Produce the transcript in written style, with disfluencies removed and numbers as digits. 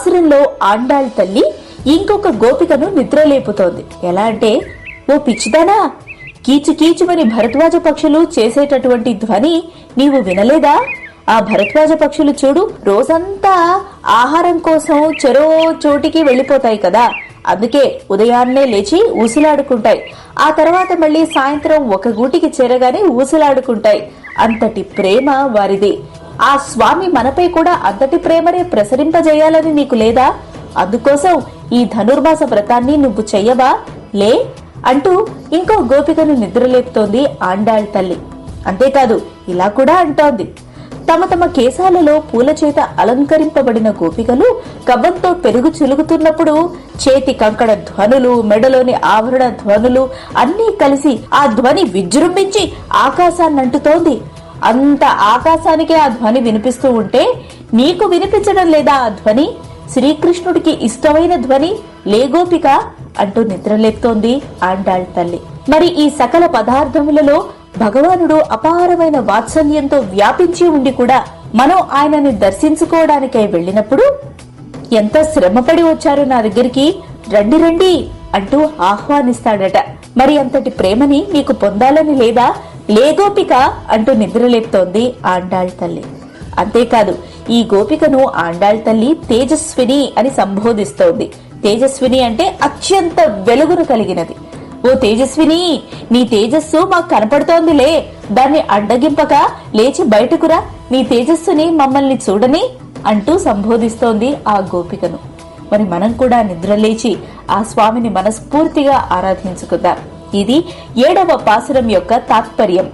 పాసురంలో ఆండాళ్ తల్లి ఇంకొక గోపికను నిద్రలేపుతోంది. ఎలా అంటే, ఓ పిచ్చిదానా, కీచు కీచుమని భరద్వాజ పక్షులు చేసేటటువంటి ధ్వని నీవు వినలేదా? ఆ భరద్వాజ పక్షులు చూడు, రోజంతా ఆహారం కోసం చెరో చోటికి వెళ్లిపోతాయి కదా, అందుకే ఉదయాన్నే లేచి ఊసులాడుకుంటాయి. ఆ తర్వాత మళ్లీ సాయంత్రం ఒక గూటికి చేరగానే ఊసులాడుకుంటాయి. అంతటి ప్రేమ వారిది. ఆ స్వామి మనపై కూడా అంతటి ప్రేమనే ప్రసరింపజేయాలని నీకు లేదా? అందుకోసం ఈ ధనుర్మాస వ్రతాన్ని నువ్వు చెయ్యవా? లే అంటూ ఇంకో గోపికను నిద్రలేపుతోంది ఆండాళ్ తల్లి. అంతేకాదు, ఇలా కూడా అంటోంది. తమ తమ కేశాలలో పూల చేత అలంకరింపబడిన గోపికలు కవ్వంతో పెరుగు చిలుగుతున్నప్పుడు చేతి కంకణ ధ్వనులు, మెడలోని ఆభరణ ధ్వనులు అన్నీ కలిసి ఆ ధ్వని విజృంభించి ఆకాశాన్నంటుతోంది. అంత ఆకాశానికే ఆ ధ్వని వినిపిస్తూ ఉంటే నీకు వినిపించడం లేదా ఆ ధ్వని? శ్రీకృష్ణుడికి ఇష్టమైన ధ్వని లేగోపిక అంటూ నిద్రలేపుతోంది ఆండాళ్ తల్లి. మరి ఈ సకల పదార్థములలో భగవానుడు అపారమైన వాత్సల్యంతో వ్యాపించి ఉండి కూడా మనం ఆయనని దర్శించుకోవడానికై వెళ్ళినప్పుడు ఎంత శ్రమపడి వచ్చారు నా దగ్గరికి, రండి రండి అంటూ ఆహ్వానిస్తాడట. మరి అంతటి ప్రేమని నీకు పొందాలని లేదా? లేగోపిక అంటూ నిద్రలేపుతోంది ఆండాళ్ తల్లి. అంతేకాదు, ఈ గోపికను ఆండాళ్ తల్లి తేజస్విని అని సంబోధిస్తోంది. తేజస్విని అంటే అత్యంత వెలుగును కలిగినది. ఓ తేజస్విని, నీ తేజస్సు మాకు కనపడుతోందిలే, దాన్ని అడ్డగింపక లేచి బయటకురా, నీ తేజస్సుని మమ్మల్ని చూడని అంటూ సంబోధిస్తోంది ఆ గోపికను. మరి మనం కూడా నిద్రలేచి ఆ స్వామిని మనస్ఫూర్తిగా ఆరాధించుకుందాం. ఇది 7వ పాసురం యొక్క తాత్పర్యం.